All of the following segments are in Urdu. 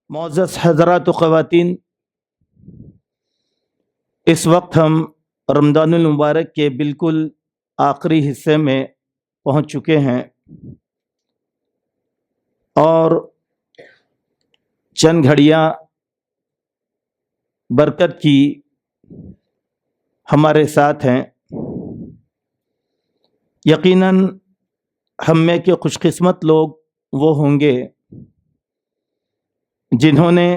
معزز حضرات و خواتین، اس وقت ہم رمضان المبارک کے بالکل آخری حصے میں پہنچ چکے ہیں اور چند گھڑیاں برکت کی ہمارے ساتھ ہیں۔ یقیناً ہم میں کے خوش قسمت لوگ وہ ہوں گے جنہوں نے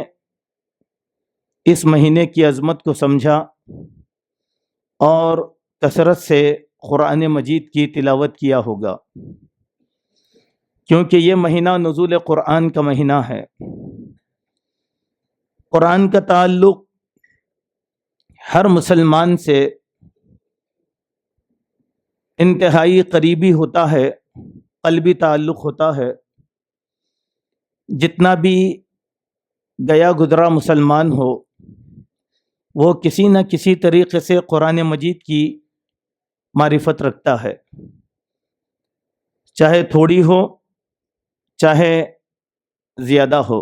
اس مہینے کی عظمت کو سمجھا اور کثرت سے قرآن مجید کی تلاوت کیا ہوگا، کیونکہ یہ مہینہ نزول قرآن کا مہینہ ہے۔ قرآن کا تعلق ہر مسلمان سے انتہائی قریبی ہوتا ہے، قلبی تعلق ہوتا ہے۔ جتنا بھی گیا گزرا مسلمان ہو، وہ کسی نہ کسی طریقے سے قرآن مجید کی معرفت رکھتا ہے، چاہے تھوڑی ہو چاہے زیادہ ہو۔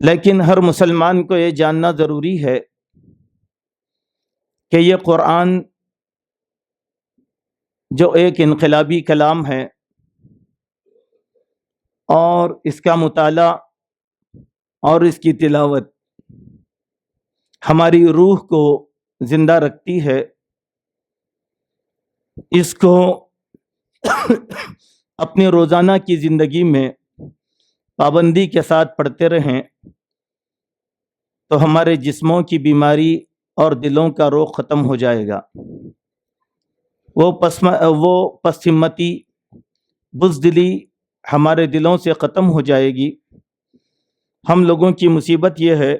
لیکن ہر مسلمان کو یہ جاننا ضروری ہے کہ یہ قرآن جو ایک انقلابی کلام ہے اور اس کا مطالعہ اور اس کی تلاوت ہماری روح کو زندہ رکھتی ہے۔ اس کو اپنی روزانہ کی زندگی میں پابندی کے ساتھ پڑھتے رہیں تو ہمارے جسموں کی بیماری اور دلوں کا روگ ختم ہو جائے گا۔ وہ پس ہمتی، بزدلی ہمارے دلوں سے ختم ہو جائے گی۔ ہم لوگوں کی مصیبت یہ ہے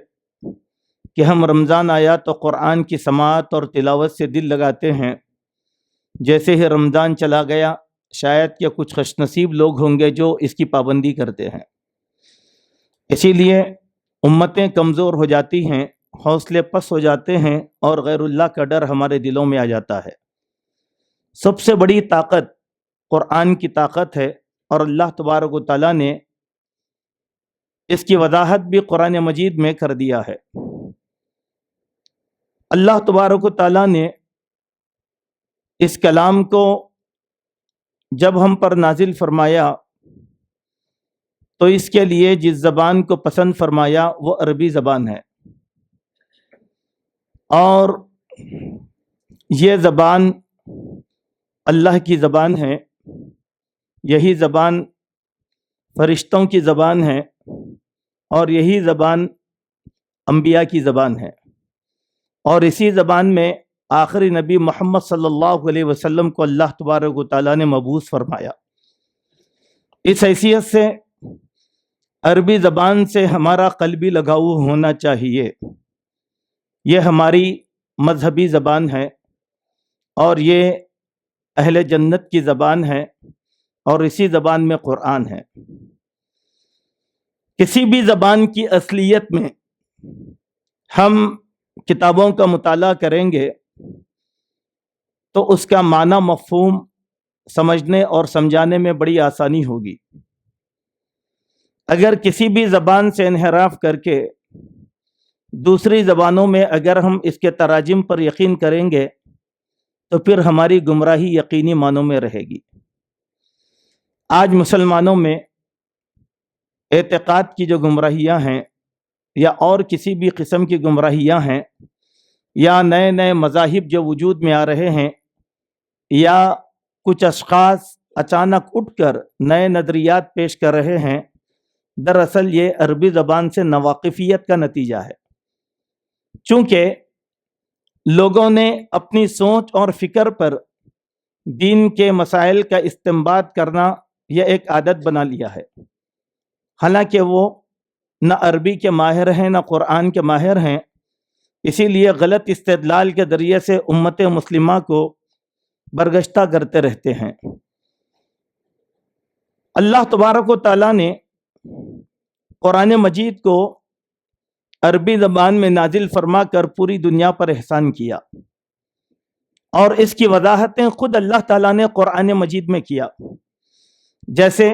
کہ ہم رمضان آیا تو قرآن کی سماعت اور تلاوت سے دل لگاتے ہیں، جیسے ہی رمضان چلا گیا شاید کہ کچھ خوش نصیب لوگ ہوں گے جو اس کی پابندی کرتے ہیں۔ اسی لیے امتیں کمزور ہو جاتی ہیں، حوصلے پست ہو جاتے ہیں اور غیر اللہ کا ڈر ہمارے دلوں میں آ جاتا ہے۔ سب سے بڑی طاقت قرآن کی طاقت ہے، اور اللہ تبارک و تعالیٰ نے اس کی وضاحت بھی قرآن مجید میں کر دیا ہے۔ اللہ تبارک و تعالیٰ نے اس کلام کو جب ہم پر نازل فرمایا تو اس کے لیے جس زبان کو پسند فرمایا وہ عربی زبان ہے، اور یہ زبان اللہ کی زبان ہے، یہی زبان فرشتوں کی زبان ہے، اور یہی زبان انبیاء کی زبان ہے، اور اسی زبان میں آخری نبی محمد صلی اللہ علیہ وسلم کو اللہ تبارک و تعالیٰ نے مبعوث فرمایا۔ اس حیثیت سے عربی زبان سے ہمارا قلبی لگاؤ ہونا چاہیے۔ یہ ہماری مذہبی زبان ہے اور یہ اہل جنت کی زبان ہے، اور اسی زبان میں قرآن ہے۔ کسی بھی زبان کی اصلیت میں ہم کتابوں کا مطالعہ کریں گے تو اس کا معنی مفہوم سمجھنے اور سمجھانے میں بڑی آسانی ہوگی۔ اگر کسی بھی زبان سے انحراف کر کے دوسری زبانوں میں اگر ہم اس کے تراجم پر یقین کریں گے تو پھر ہماری گمراہی یقینی معنوں میں رہے گی۔ آج مسلمانوں میں اعتقاد کی جو گمراہیاں ہیں یا اور کسی بھی قسم کی گمراہیاں ہیں، یا نئے نئے مذاہب جو وجود میں آ رہے ہیں، یا کچھ اشخاص اچانک اٹھ کر نئے نظریات پیش کر رہے ہیں، دراصل یہ عربی زبان سے ناواقفیت کا نتیجہ ہے۔ چونکہ لوگوں نے اپنی سوچ اور فکر پر دین کے مسائل کا استنباط کرنا یہ ایک عادت بنا لیا ہے، حالانکہ وہ نہ عربی کے ماہر ہیں نہ قرآن کے ماہر ہیں۔ اسی لیے غلط استدلال کے ذریعے سے امت مسلمہ کو برگشتہ کرتے رہتے ہیں۔ اللہ تبارک و تعالیٰ نے قرآن مجید کو عربی زبان میں نازل فرما کر پوری دنیا پر احسان کیا، اور اس کی وضاحتیں خود اللہ تعالیٰ نے قرآن مجید میں کیا۔ جیسے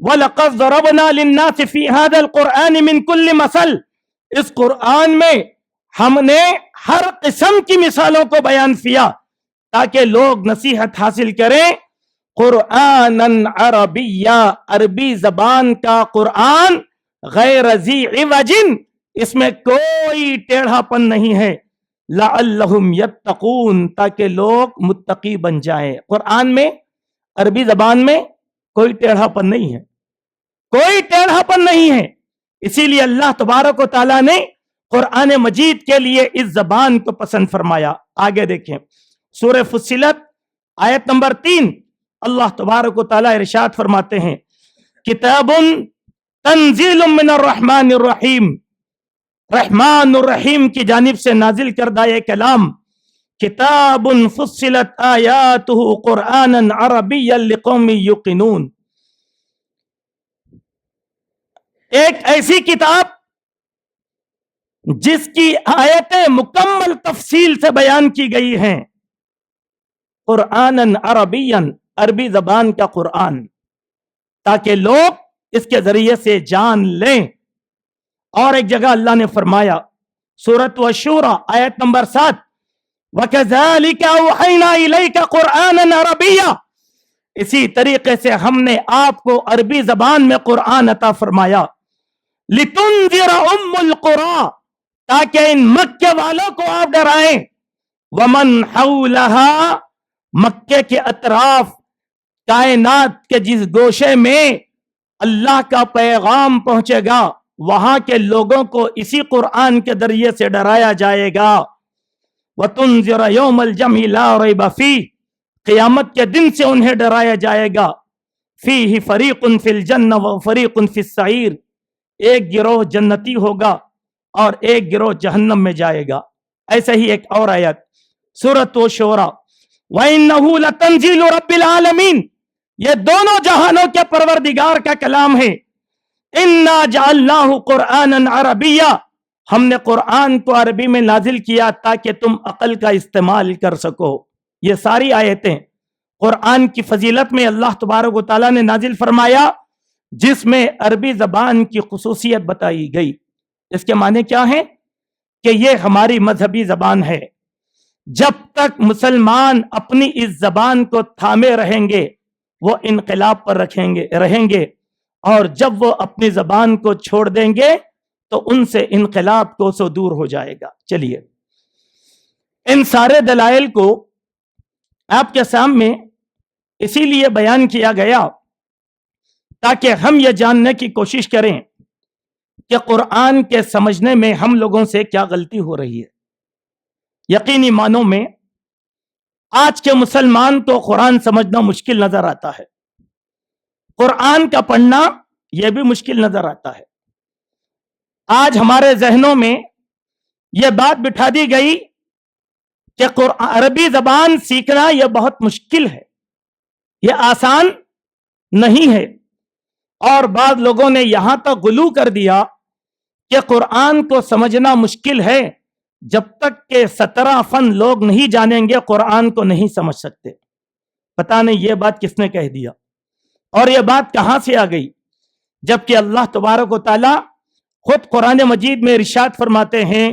وَلَقَدْ ضَرَبْنَا لِلنَّاسِ فِي هَذَا الْقُرْآنِ مِنْ كُلِّ مَثَلٍ، اس قرآن میں ہم نے ہر قسم کی مثالوں کو بیان کیا تاکہ لوگ نصیحت حاصل کریں. قرآناً عربیہ، عربی زبان کا قرآن، غیر ذی عوج، اس میں کوئی ٹیڑھا پن نہیں ہے. لعلہم یتقون، تاکہ لوگ متقی بن جائیں. قرآن میں، عربی زبان میں کوئی ٹیڑھا پن نہیں ہے، کوئی ٹیڑھا پن نہیں ہے. اسی لیے اللہ تبارک و تعالیٰ نے قرآن مجید کے لیے اس زبان کو پسند فرمایا. آگے دیکھیں سورہ فصلت آیت نمبر 3، اللہ تبارک و تعالیٰ ارشاد فرماتے ہیں کتاب تنزیل من الرحمن الرحیم، رحمان الرحیم کی جانب سے نازل کردہ یہ کلام. کتاب فصلت آیاتہ قرآنا عربیا لقوم یوقنون، ایک ایسی کتاب جس کی آیتیں مکمل تفصیل سے بیان کی گئی ہیں. قرآنا عربیا، عربی زبان کا قرآن، تاکہ لوگ اس کے ذریعے سے جان لیں. اور ایک جگہ اللہ نے فرمایا سورۃ الشورى آیت نمبر 7، وَكَذَلِكَ أَوْحَيْنَا إِلَيْكَ قُرْآنًا عَرَبِيًّا، اسی طریقے سے ہم نے آپ کو عربی زبان میں قرآن عطا فرمایا. لِتُنذِرَ أُمُّ الْقُرَىٰ، تاکہ ان مکے والوں کو آپ ڈرائیں. وَمَنْ حَوْلَهَا، مکے کے اطراف، کائنات کے جس گوشے میں اللہ کا پیغام پہنچے گا وہاں کے لوگوں کو اسی قرآن کے ذریعے سے ڈرایا جائے گا. وَتُنذِرَ يَوْمَ الْجَمْعِ لَا رَيْبَ فِيهِ، قیامت کے دن سے انہیں ڈرایا جائے گا. فِيهِ فَرِيقٌ فِي الْجَنَّةِ وَفَرِيقٌ فِي السَّعِيرِ، ایک گروہ جنتی ہوگا اور ایک گروہ جہنم میں جائے گا. ایسے ہی ایک اور آیت سورۃ الشورى، وَإِنَّهُ لَتَنزِيلُ رَبِّ الْعَالَمِينَ، یہ دونوں جہانوں کے پروردگار کا کلام ہے. اِنَّا جَعَلْنَاهُ قُرْآنًا عَرَبِيًّا، ہم نے قرآن کو عربی میں نازل کیا تاکہ تم عقل کا استعمال کر سکو. یہ ساری آیتیں قرآن کی فضیلت میں اللہ تبارک و تعالیٰ نے نازل فرمایا، جس میں عربی زبان کی خصوصیت بتائی گئی. اس کے معنی کیا ہیں؟ کہ یہ ہماری مذہبی زبان ہے. جب تک مسلمان اپنی اس زبان کو تھامے رہیں گے وہ انقلاب پر رہیں گے، اور جب وہ اپنی زبان کو چھوڑ دیں گے تو ان سے انقلاب کو سو دور ہو جائے گا. چلیے ان سارے دلائل کو آپ کے سامنے اسی لیے بیان کیا گیا تاکہ ہم یہ جاننے کی کوشش کریں کہ قرآن کے سمجھنے میں ہم لوگوں سے کیا غلطی ہو رہی ہے. یقینی معنوں میں آج کے مسلمان کو قرآن سمجھنا مشکل نظر آتا ہے، قرآن کا پڑھنا یہ بھی مشکل نظر آتا ہے. آج ہمارے ذہنوں میں یہ بات بٹھا دی گئی کہ عربی زبان سیکھنا یہ بہت مشکل ہے، یہ آسان نہیں ہے. اور بعض لوگوں نے یہاں تک غلو کر دیا کہ قرآن کو سمجھنا مشکل ہے، جب تک کہ 17 فن لوگ نہیں جانیں گے قرآن کو نہیں سمجھ سکتے. پتہ نہیں یہ بات کس نے کہہ دیا اور یہ بات کہاں سے آ گئی، جبکہ اللہ تبارک و تعالی خود قرآن مجید میں ارشاد فرماتے ہیں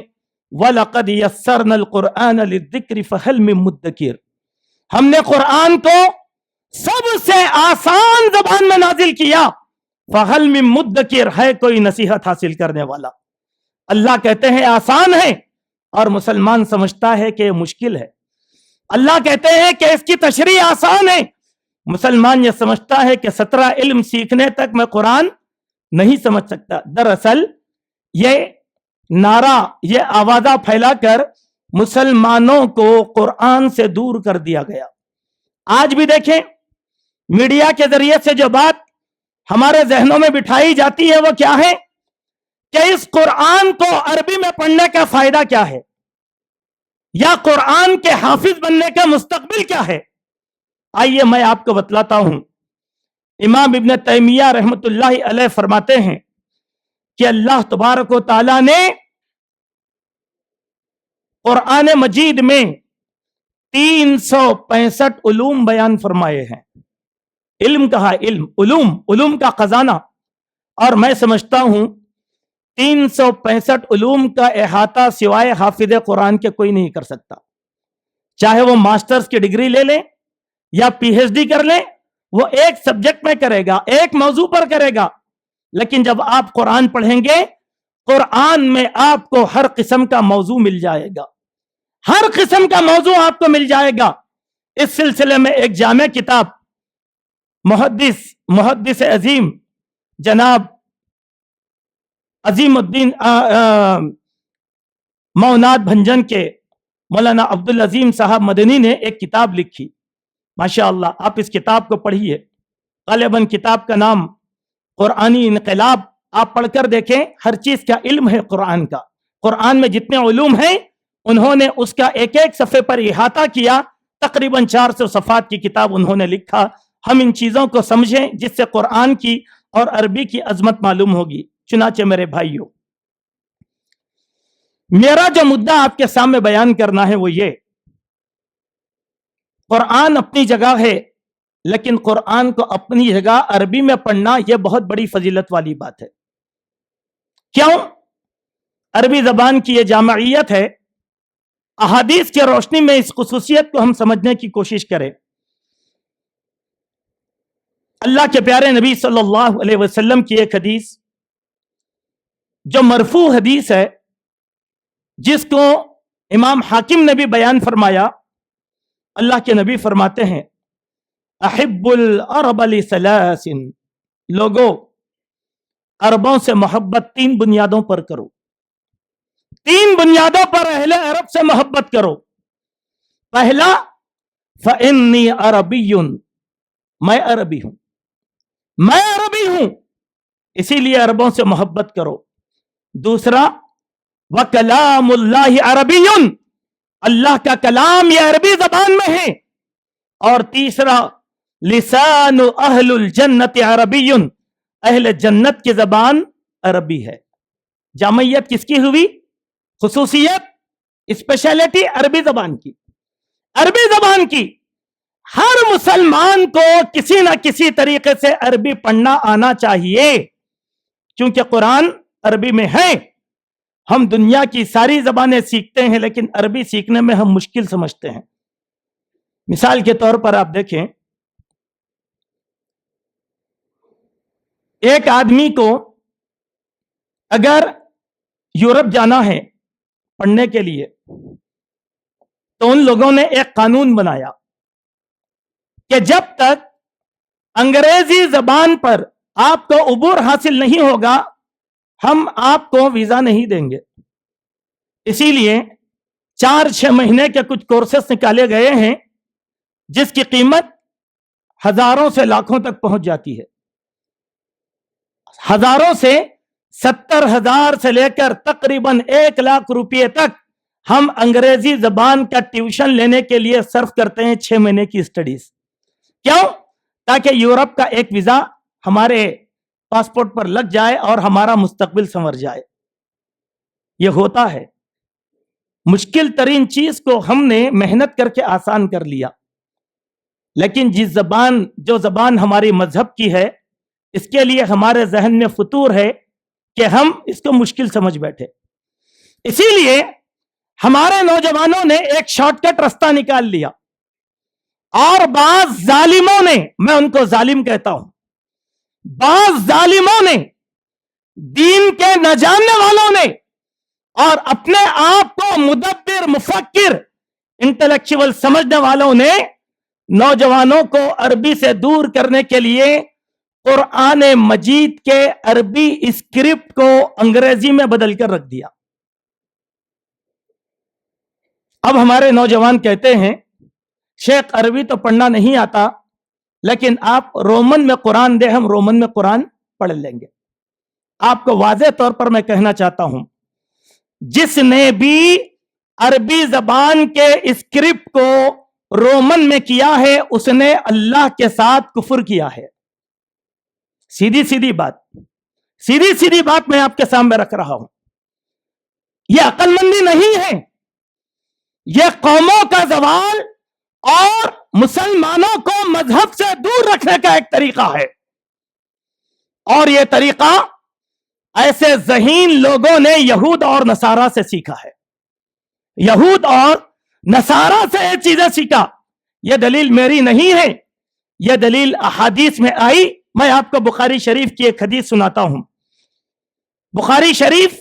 وَلَقَدْ يَسَّرْنَا الْقُرْآنَ لِلذِّكْرِ فَهَلْ مِن مُدَّكِرٍ، ہم نے قرآن کو سب سے آسان زبان میں نازل کیا. فَهَلْ مِن مُدَّكِرٍ، ہے کوئی نصیحت حاصل کرنے والا. اللہ کہتے ہیں آسان ہے اور مسلمان سمجھتا ہے کہ یہ مشکل ہے. اللہ کہتے ہیں کہ اس کی تشریح آسان ہے، مسلمان یہ سمجھتا ہے کہ 17 علم سیکھنے تک میں قرآن نہیں سمجھ سکتا. دراصل یہ نعرہ، یہ آوازہ پھیلا کر مسلمانوں کو قرآن سے دور کر دیا گیا. آج بھی دیکھیں میڈیا کے ذریعے سے جو بات ہمارے ذہنوں میں بٹھائی جاتی ہے وہ کیا ہے کہ اس قرآن کو عربی میں پڑھنے کا فائدہ کیا ہے، یا قرآن کے حافظ بننے کا مستقبل کیا ہے. آئیے میں آپ کو بتلاتا ہوں. امام ابن تیمیہ رحمت اللہ علیہ فرماتے ہیں کہ اللہ تبارک و تعالی نے قرآن مجید میں 365 علوم بیان فرمائے ہیں. علم کہا علم، علوم کا خزانہ. اور میں سمجھتا ہوں 365 علوم کا احاطہ سوائے حافظ قرآن کے کوئی نہیں کر سکتا. چاہے وہ ماسٹرز کی ڈگری لے لیں یا پی ایچ ڈی کر لیں، وہ ایک سبجیکٹ میں کرے گا، ایک موضوع پر کرے گا. لیکن جب آپ قرآن پڑھیں گے، قرآن میں آپ کو ہر قسم کا موضوع مل جائے گا، ہر قسم کا موضوع آپ کو مل جائے گا. اس سلسلے میں ایک جامع کتاب محدث عظیم جناب عظیم الدین موناد بھنجن کے مولانا عبدالعظیم صاحب مدنی نے ایک کتاب لکھی. ماشاءاللہ آپ اس کتاب کو پڑھیے. غالباً کتاب کا نام قرآنی انقلاب. آپ پڑھ کر دیکھیں، ہر چیز کا علم ہے قرآن کا. قرآن میں جتنے علوم ہیں انہوں نے اس کا ایک ایک صفحے پر احاطہ کیا. تقریباً 400 صفحات کی کتاب انہوں نے لکھا. ہم ان چیزوں کو سمجھیں جس سے قرآن کی اور عربی کی عظمت معلوم ہوگی. چنانچہ میرے بھائیوں، میرا جو مدعا آپ کے سامنے بیان کرنا ہے وہ یہ: قرآن اپنی جگہ ہے، لیکن قرآن کو اپنی جگہ عربی میں پڑھنا یہ بہت بڑی فضیلت والی بات ہے. کیوں؟ عربی زبان کی یہ جامعیت ہے. احادیث کی روشنی میں اس خصوصیت کو ہم سمجھنے کی کوشش کریں. اللہ کے پیارے نبی صلی اللہ علیہ وسلم کی ایک حدیث جو مرفوع حدیث ہے، جس کو امام حاکم نے بھی بیان فرمایا. اللہ کے نبی فرماتے ہیں: احب العرب لثلاث، لوگوں عربوں سے محبت 3 بنیادوں پر کرو. 3 بنیادوں پر اہل عرب سے محبت کرو. پہلا، فإنی عربی، میں عربی ہوں، میں عربی ہوں اسی لیے عربوں سے محبت کرو. دوسرا، وَكَلَامُ اللَّهِ عَرَبِيٌّ، اللہ کا کلام یہ عربی زبان میں ہے. اور تیسرا، لسان اہل الجنت عربی، اہل جنت کی زبان عربی ہے. جامعیت کس کی ہوئی؟ خصوصیت، اسپیشلٹی عربی زبان کی. عربی زبان کی ہر مسلمان کو کسی نہ کسی طریقے سے عربی پڑھنا آنا چاہیے، کیونکہ قرآن عربی میں ہے. ہم دنیا کی ساری زبانیں سیکھتے ہیں لیکن عربی سیکھنے میں ہم مشکل سمجھتے ہیں. مثال کے طور پر آپ دیکھیں، ایک آدمی کو اگر یورپ جانا ہے پڑھنے کے لیے تو ان لوگوں نے ایک قانون بنایا کہ جب تک انگریزی زبان پر آپ کو عبور حاصل نہیں ہوگا ہم آپ کو ویزا نہیں دیں گے. اسی لیے 4-6 مہینے کے کچھ کورسز نکالے گئے ہیں جس کی قیمت ہزاروں سے لاکھوں تک پہنچ جاتی ہے. ہزاروں سے 70,000 سے لے کر تقریباً 1 لاکھ روپے تک ہم انگریزی زبان کا ٹیوشن لینے کے لیے صرف کرتے ہیں 6 مہینے کی اسٹڈیز. کیوں؟ تاکہ یورپ کا ایک ویزا ہمارے پاسپورٹ پر لگ جائے اور ہمارا مستقبل سنور جائے. یہ ہوتا ہے. مشکل ترین چیز کو ہم نے محنت کر کے آسان کر لیا. لیکن جو زبان ہماری مذہب کی ہے اس کے لیے ہمارے ذہن میں فطور ہے کہ ہم اس کو مشکل سمجھ بیٹھے. اسی لیے ہمارے نوجوانوں نے ایک شارٹ کٹ راستہ نکال لیا اور بعض ظالموں نے، میں ان کو ظالم کہتا ہوں، بعض ظالموں نے، دین کے نہ جاننے والوں نے اور اپنے آپ کو مدبر، مفکر، انٹلیکچوئل سمجھنے والوں نے نوجوانوں کو عربی سے دور کرنے کے لیے قرآن مجید کے عربی اسکرپٹ کو انگریزی میں بدل کر رکھ دیا. اب ہمارے نوجوان کہتے ہیں شیخ عربی تو پڑھنا نہیں آتا لیکن آپ رومن میں قرآن دے، ہم رومن میں قرآن پڑھ لیں گے. آپ کو واضح طور پر میں کہنا چاہتا ہوں، جس نے بھی عربی زبان کے اسکرپٹ کو رومن میں کیا ہے اس نے اللہ کے ساتھ کفر کیا ہے. سیدھی سیدھی بات میں آپ کے سامنے رکھ رہا ہوں. یہ عقل مندی نہیں ہے، یہ قوموں کا زوال اور مسلمانوں کو مذہب سے دور رکھنے کا ایک طریقہ ہے، اور یہ طریقہ ایسے ذہین لوگوں نے یہود اور نصارہ سے سیکھا ہے. یہود اور نصارہ سے یہ چیزیں سیکھا. یہ دلیل میری نہیں ہے، یہ دلیل احادیث میں آئی. میں آپ کو بخاری شریف کی ایک حدیث سناتا ہوں. بخاری شریف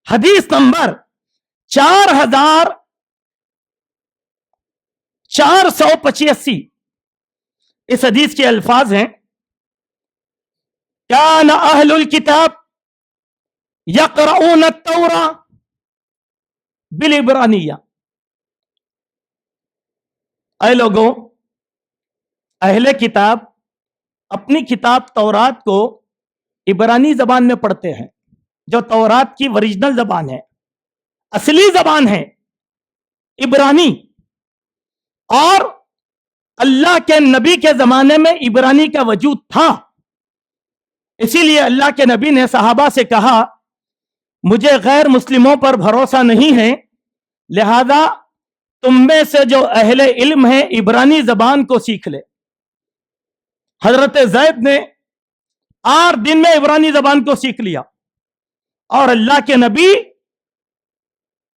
حدیث نمبر 4485. اس حدیث کے الفاظ ہیں: کان اہل الکتاب یقرؤون التوراۃ بالعبرانیہ. اے لوگوں، اہل کتاب اپنی کتاب تورات کو عبرانی زبان میں پڑھتے ہیں، جو تورات کی اوریجنل زبان ہے، اصلی زبان ہے عبرانی. اور اللہ کے نبی کے زمانے میں عبرانی کا وجود تھا. اسی لیے اللہ کے نبی نے صحابہ سے کہا، مجھے غیر مسلموں پر بھروسہ نہیں ہے، لہذا تم میں سے جو اہل علم ہیں عبرانی زبان کو سیکھ لے. حضرت زید نے 8 دن میں عبرانی زبان کو سیکھ لیا، اور اللہ کے نبی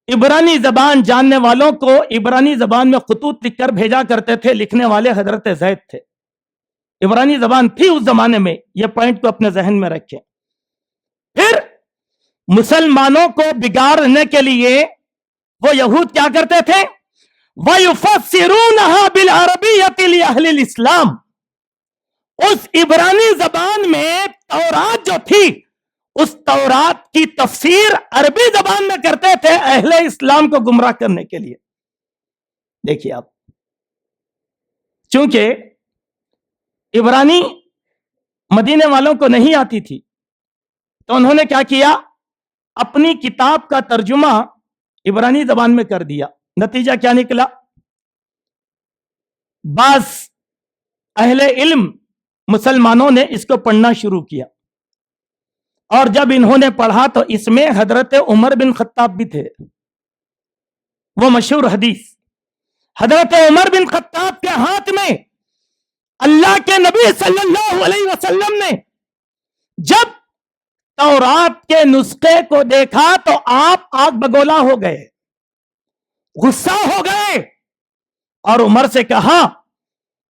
عبرانی زبان جاننے والوں کو عبرانی زبان میں خطوط لکھ کر بھیجا کرتے تھے. لکھنے والے حضرت زید تھے. عبرانی زبان تھی اس زمانے میں. یہ پوائنٹ کو اپنے ذہن میں رکھیں. پھر مسلمانوں کو بگاڑنے کے لیے وہ یہود کیا کرتے تھے؟ وَيُفَسِّرُونَهَا بِالْعَرَبِيَّةِ لِأَهْلِ الْإِسْلَامِ. اس عبرانی زبان میں تورات جو تھی، اس تورات کی تفسیر عربی زبان میں کرتے تھے اہل اسلام کو گمراہ کرنے کے لیے. دیکھیے آپ، چونکہ عبرانی مدینے والوں کو نہیں آتی تھی، تو انہوں نے کیا کیا؟ اپنی کتاب کا ترجمہ عبرانی زبان میں کر دیا. نتیجہ کیا نکلا؟ بعض اہل علم مسلمانوں نے اس کو پڑھنا شروع کیا، اور جب انہوں نے پڑھا تو اس میں حضرت عمر بن خطاب بھی تھے. وہ مشہور حدیث، حضرت عمر بن خطاب کے ہاتھ میں اللہ کے نبی صلی اللہ علیہ وسلم نے جب تورات کے نسخے کو دیکھا تو آپ آگ بگولا ہو گئے، غصہ ہو گئے، اور عمر سے کہا،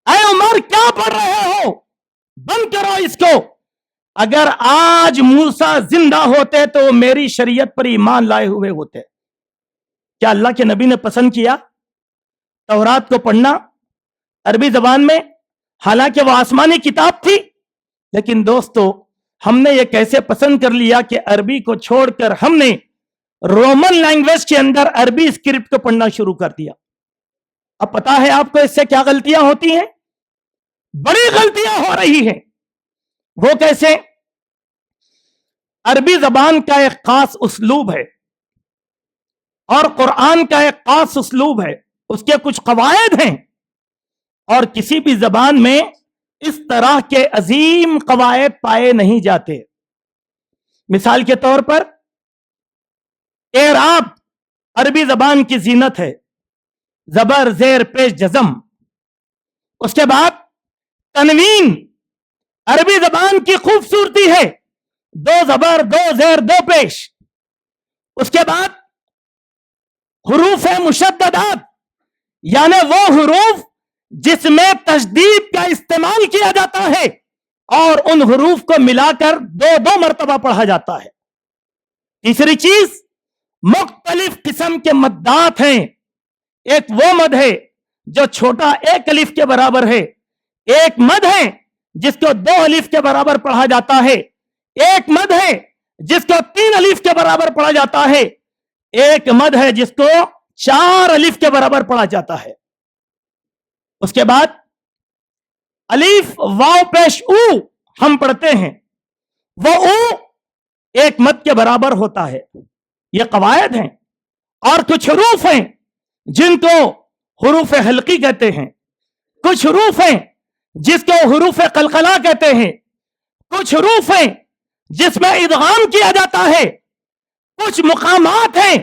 اے عمر کیا پڑھ رہے ہو؟ بند کرو اس کو. اگر آج موسیٰ زندہ ہوتے تو میری شریعت پر ایمان لائے ہوئے ہوتے. کیا اللہ کے نبی نے پسند کیا تورات کو پڑھنا عربی زبان میں؟ حالانکہ وہ آسمانی کتاب تھی. لیکن دوستو، ہم نے یہ کیسے پسند کر لیا کہ عربی کو چھوڑ کر ہم نے رومن لینگویج کے اندر عربی اسکرپٹ کو پڑھنا شروع کر دیا. اب پتا ہے آپ کو اس سے کیا غلطیاں ہوتی ہیں؟ بڑی غلطیاں ہو رہی ہیں. وہ کیسے؟ عربی زبان کا ایک خاص اسلوب ہے، اور قرآن کا ایک خاص اسلوب ہے. اس کے کچھ قواعد ہیں، اور کسی بھی زبان میں اس طرح کے عظیم قواعد پائے نہیں جاتے. مثال کے طور پر اعراب عربی زبان کی زینت ہے، زبر زیر پیش جزم. اس کے بعد تنوین عربی زبان کی خوبصورتی ہے، 2 زبر 2 زیر 2 پیش. اس کے بعد حروف مشددات، یعنی وہ حروف جس میں تشدید کا استعمال کیا جاتا ہے اور ان حروف کو ملا کر 2 مرتبہ پڑھا جاتا ہے. تیسری چیز، مختلف قسم کے مدات ہیں. ایک وہ مد ہے جو چھوٹا 1 الف کے برابر ہے، ایک مد ہے جس کو 2 الف کے برابر پڑھا جاتا ہے، ایک مد ہے جس کو 3 الف کے برابر پڑھا جاتا ہے، ایک مد ہے جس کو 4 الف کے برابر پڑھا جاتا ہے. اس کے بعد الف واو پیش او ہم پڑھتے ہیں، وہ او ایک مد کے برابر ہوتا ہے. یہ قواعد ہیں. اور کچھ حروف ہیں جن کو حروف حلقی کہتے ہیں، کچھ حروف ہیں جس کو حروف قلقلہ کہتے ہیں، کچھ حروف ہیں جس میں ادغام کیا جاتا ہے، کچھ مقامات ہیں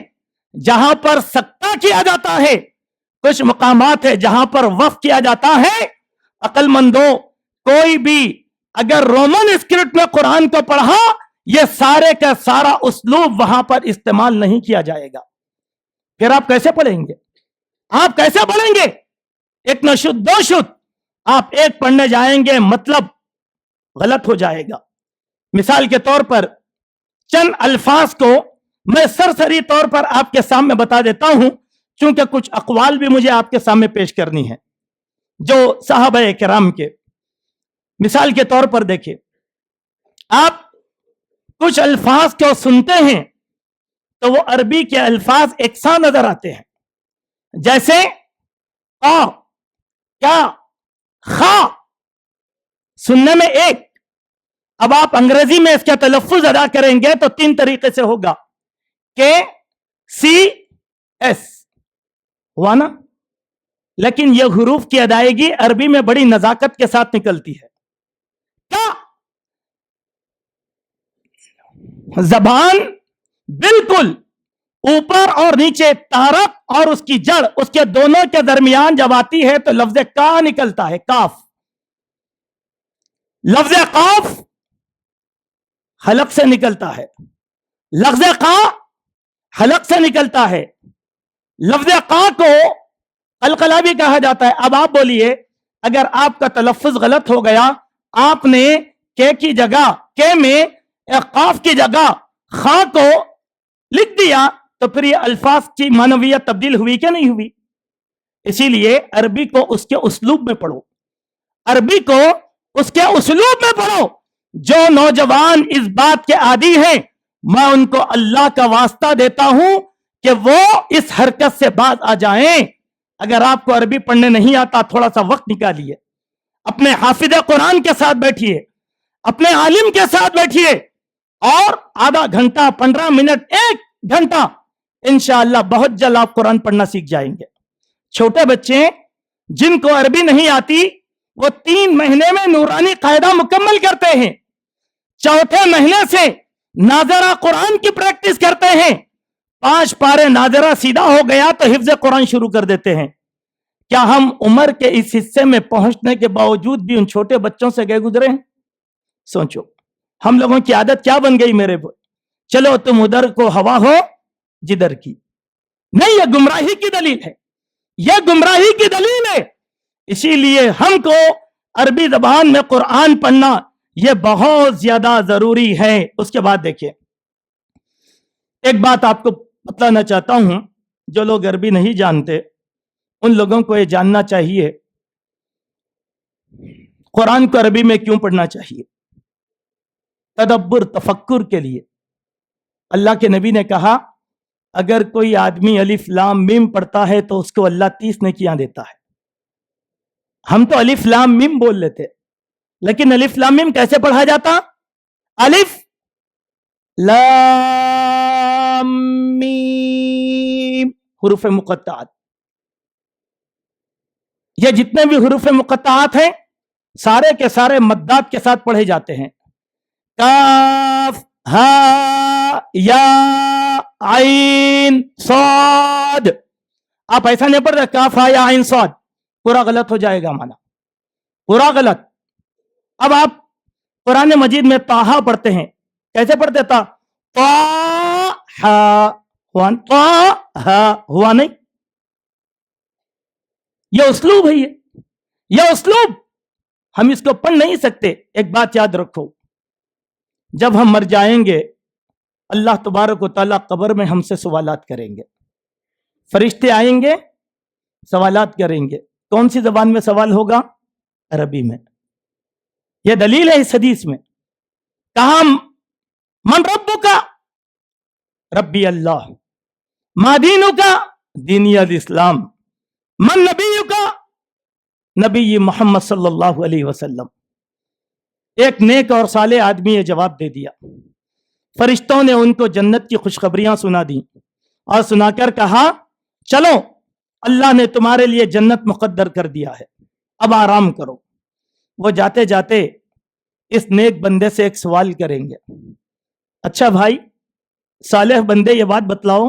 جہاں پر سکتہ کیا جاتا ہے، کچھ مقامات ہے جہاں پر وقف کیا جاتا ہے. عقل مندوں، کوئی بھی اگر رومن اسکرپٹ میں قرآن کو پڑھا، یہ سارے کا سارا اسلوب وہاں پر استعمال نہیں کیا جائے گا. پھر آپ کیسے پڑھیں گے؟ آپ کیسے پڑھیں گے؟ ایک نشد دو شد، آپ ایک پڑھنے جائیں گے مطلب غلط ہو جائے گا. مثال کے طور پر چند الفاظ کو میں سرسری طور پر آپ کے سامنے بتا دیتا ہوں، چونکہ کچھ اقوال بھی مجھے آپ کے سامنے پیش کرنی ہے جو صحابہ کرام کے. مثال کے طور پر دیکھیں، آپ کچھ الفاظ کو سنتے ہیں تو وہ عربی کے الفاظ یکساں نظر آتے ہیں، جیسے آ، کیا، خا، سننے میں ایک. اب آپ انگریزی میں اس کا تلفظ ادا کریں گے تو 3 طریقے سے ہوگا، کے سی ایس، ہوا نا؟ لیکن یہ حروف کی ادائیگی عربی میں بڑی نزاکت کے ساتھ نکلتی ہے. کیا زبان بالکل اوپر اور نیچے، تارک اور اس کی جڑ، اس کے دونوں کے درمیان جب آتی ہے تو لفظ کا نکلتا ہے، کاف. لفظ قاف حلق سے نکلتا ہے، لفظ قا حلق سے نکلتا ہے. لفظ قا کو قلقلہ بھی کہا جاتا ہے. اب آپ بولیے، اگر آپ کا تلفظ غلط ہو گیا، آپ نے کے کی جگہ، کے میں قاف کی جگہ خا کو لکھ دیا، تو پھر یہ الفاظ کی معنویت تبدیل ہوئی کہ نہیں ہوئی؟ اسی لیے عربی کو اس کے اسلوب میں پڑھو، عربی کو اس کے اسلوب میں پڑھو. جو نوجوان اس بات کے عادی ہیں، میں ان کو اللہ کا واسطہ دیتا ہوں کہ وہ اس حرکت سے باز آ جائیں. اگر آپ کو عربی پڑھنے نہیں آتا، تھوڑا سا وقت نکالیے، اپنے حافظ قرآن کے ساتھ بیٹھیے، اپنے عالم کے ساتھ بیٹھیے، اور آدھا گھنٹہ، 15 منٹ، 1 گھنٹہ، انشاءاللہ بہت جلد آپ قرآن پڑھنا سیکھ جائیں گے. چھوٹے بچے جن کو عربی نہیں آتی، وہ 3 مہینے میں نورانی قاعدہ مکمل کرتے ہیں، چوتھے مہینے سے ناظرہ قرآن کی پریکٹس کرتے ہیں، 5 پارے ناظرہ سیدھا ہو گیا تو حفظ قرآن شروع کر دیتے ہیں. کیا ہم عمر کے اس حصے میں پہنچنے کے باوجود بھی ان چھوٹے بچوں سے گئے گزرے ہیں؟ سوچو، ہم لوگوں کی عادت کیا بن گئی میرے بھائی؟ چلو تم ادھر کو ہوا ہو جدھر کی. نہیں، یہ گمراہی کی دلیل ہے، یہ گمراہی کی دلیل ہے. اسی لیے ہم کو عربی زبان میں قرآن پڑھنا یہ بہت زیادہ ضروری ہے. اس کے بعد دیکھیے، ایک بات آپ کو بتانا چاہتا ہوں، جو لوگ عربی نہیں جانتے ان لوگوں کو یہ جاننا چاہیے قرآن کو عربی میں کیوں پڑھنا چاہیے. تدبر، تفکر کے لیے. اللہ کے نبی نے کہا، اگر کوئی آدمی الف لام میم پڑھتا ہے تو اس کو اللہ 30 نیکیاں دیتا ہے. ہم تو الف لام میم بول لیتے، لیکن الف لام میم کیسے پڑھا جاتا؟ الف لام میم، حروف مقطعات. یہ جتنے بھی حروف مقطعات ہیں سارے کے سارے مدات کے ساتھ پڑھے جاتے ہیں. کاف، ہا، یا، عین، صاد. آپ ایسا نہیں پڑھتے کاف ہا یا عین صاد، پورا غلط ہو جائے گا مانا، پورا غلط. اب آپ قرآن مجید میں طٰہٰ پڑھتے ہیں، کیسے پڑھتے تھا؟ طٰہٰ، ہوا نہیں. یہ اسلوب ہے، یہ اسلوب ہم اس کو پڑھ نہیں سکتے. ایک بات یاد رکھو، جب ہم مر جائیں گے اللہ تبارک و تعالیٰ قبر میں ہم سے سوالات کریں گے. فرشتے آئیں گے، سوالات کریں گے. کون سی زبان میں سوال ہوگا؟ عربی میں. یہ دلیل ہے اس حدیث میں. کہا من ربک؟ ربی اللہ. ما دینک؟ دینی الاسلام. من نبیک؟ نبی محمد صلی اللہ علیہ وسلم. ایک نیک اور صالح آدمی یہ جواب دے دیا. فرشتوں نے ان کو جنت کی خوشخبریاں سنا دی اور سنا کر کہا، چلو اللہ نے تمہارے لیے جنت مقدر کر دیا ہے، اب آرام کرو. وہ جاتے جاتے اس نیک بندے سے ایک سوال کریں گے، اچھا بھائی صالح بندے، یہ بات بتلاؤ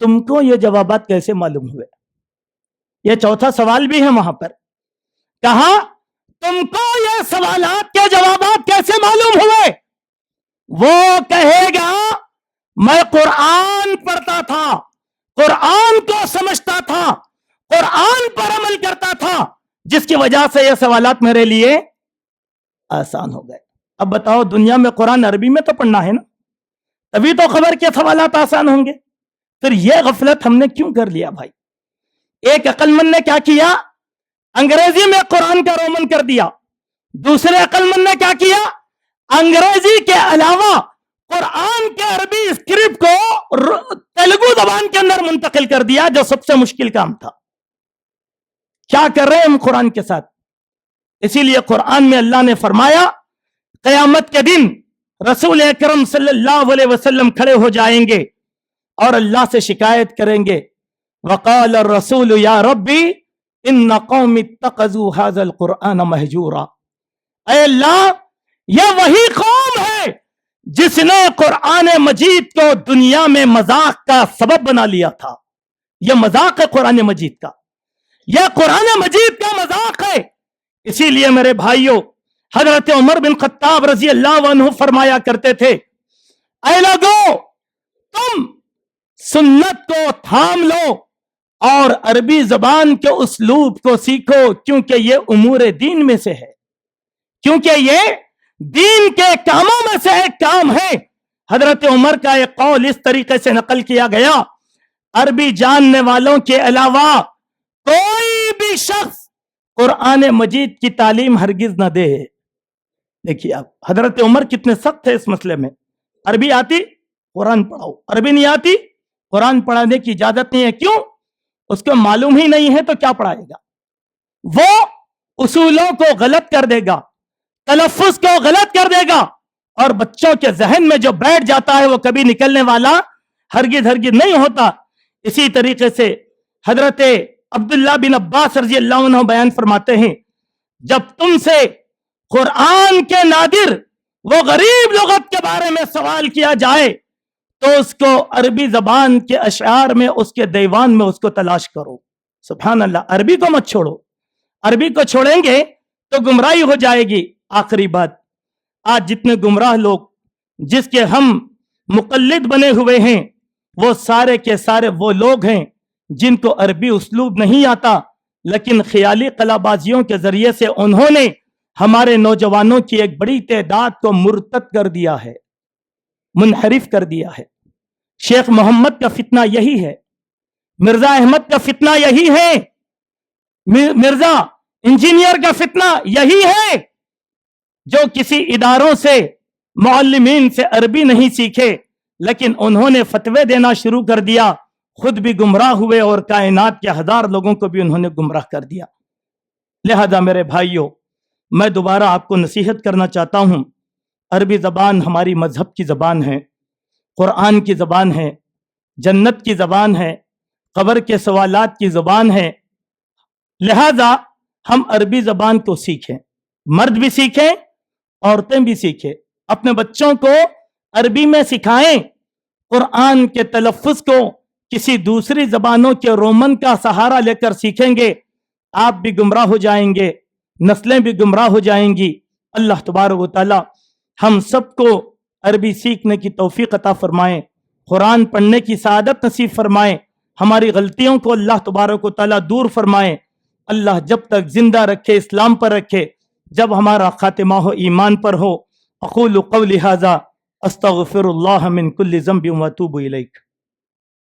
تم کو یہ جوابات کیسے معلوم ہوئے؟ یہ چوتھا سوال بھی ہے وہاں پر. کہا تم کو یہ سوالات کے جوابات کیسے معلوم ہوئے؟ وہ کہے گا میں قرآن پڑھتا تھا، قرآن کو سمجھتا تھا، قرآن پر عمل کرتا تھا، جس کی وجہ سے یہ سوالات میرے لیے آسان ہو گئے. اب بتاؤ دنیا میں قرآن عربی میں تو پڑھنا ہے نا، تبھی تو خبر کے سوالات آسان ہوں گے. پھر یہ غفلت ہم نے کیوں کر لیا بھائی؟ ایک عقل مند نے کیا کیا؟ انگریزی میں قرآن کا رومن کر دیا. دوسرے عقل مند نے کیا کیا؟ انگریزی کے علاوہ قرآن کے عربی اسکرپٹ کو تیلگو زبان کے اندر منتقل کر دیا، جو سب سے مشکل کام تھا. کیا کر رہے ہیں ہم قرآن کے ساتھ؟ اسی لیے قرآن میں اللہ نے فرمایا قیامت کے دن رسول اکرم صلی اللہ علیہ وسلم کھڑے ہو جائیں گے اور اللہ سے شکایت کریں گے. وقال الرسول یا ربی ان قوم اتخذوا هذا القرآن مہجورا. اے اللہ، یہ وہی قوم ہے جس نے قرآن مجید کو دنیا میں مذاق کا سبب بنا لیا تھا. یہ مذاق ہے قرآن مجید کا، یہ قرآن مجید کا مذاق ہے. اسی لیے میرے بھائیوں، حضرت عمر بن خطاب رضی اللہ عنہ فرمایا کرتے تھے اے لوگو، تم سنت کو تھام لو اور عربی زبان کے اسلوب کو سیکھو، کیونکہ یہ امور دین میں سے ہے، کیونکہ یہ دین کے کاموں میں سے ایک کام ہے. حضرت عمر کا ایک قول اس طریقے سے نقل کیا گیا، عربی جاننے والوں کے علاوہ کوئی بھی شخص قرآن مجید کی تعلیم ہرگز نہ دے. دیکھیے آپ حضرت عمر کتنے سخت تھے اس مسئلے میں. عربی آتی قرآن پڑھاؤ، عربی نہیں آتی قرآن پڑھانے کی اجازت نہیں ہے. کیوں؟ اس کو معلوم ہی نہیں ہے تو کیا پڑھائے گا؟ وہ اصولوں کو غلط کر دے گا، تلفظ کو غلط کر دے گا، اور بچوں کے ذہن میں جو بیٹھ جاتا ہے وہ کبھی نکلنے والا ہرگز نہیں ہوتا. اسی طریقے سے حضرت عبداللہ بن عباس رضی اللہ عنہ بیان فرماتے ہیں جب تم سے قرآن کے نادر وہ غریب لغت کے بارے میں سوال کیا جائے تو اس کو عربی زبان کے اشعار میں، اس کے دیوان میں اس کو تلاش کرو. سبحان اللہ، عربی کو مت چھوڑو. عربی کو چھوڑیں گے تو گمراہی ہو جائے گی. آخری بات، آج جتنے گمراہ لوگ جس کے ہم مقلد بنے ہوئے ہیں وہ سارے کے سارے وہ لوگ ہیں جن کو عربی اسلوب نہیں آتا، لیکن خیالی قلابازیوں کے ذریعے سے انہوں نے ہمارے نوجوانوں کی ایک بڑی تعداد کو مرتد کر دیا ہے، منحرف کر دیا ہے. شیخ محمد کا فتنہ یہی ہے، مرزا احمد کا فتنہ یہی ہے، مرزا انجینئر کا فتنہ یہی ہے، جو کسی اداروں سے، معلمین سے عربی نہیں سیکھے لیکن انہوں نے فتوے دینا شروع کر دیا، خود بھی گمراہ ہوئے اور کائنات کے ہزار لوگوں کو بھی انہوں نے گمراہ کر دیا. لہذا میرے بھائیوں، میں دوبارہ آپ کو نصیحت کرنا چاہتا ہوں، عربی زبان ہماری مذہب کی زبان ہے، قرآن کی زبان ہے، جنت کی زبان ہے، قبر کے سوالات کی زبان ہے. لہذا ہم عربی زبان کو سیکھیں، مرد بھی سیکھیں، عورتیں بھی سیکھیں، اپنے بچوں کو عربی میں سکھائیں. قرآن کے تلفظ کو کسی دوسری زبانوں کے رومن کا سہارا لے کر سیکھیں گے، آپ بھی گمراہ ہو جائیں گے، نسلیں بھی گمراہ ہو جائیں گی. اللہ تبارک و تعالی ہم سب کو عربی سیکھنے کی توفیق عطا فرمائیں، قرآن پڑھنے کی سعادت نصیب فرمائیں، ہماری غلطیوں کو اللہ تبارک و تعالی دور فرمائیں. اللہ جب تک زندہ رکھے اسلام پر رکھے، جب ہمارا خاتمہ ہو ایمان پر ہو. اقول قولی ھذا استغفر اللہ من کل ذنب واتوب الیہ.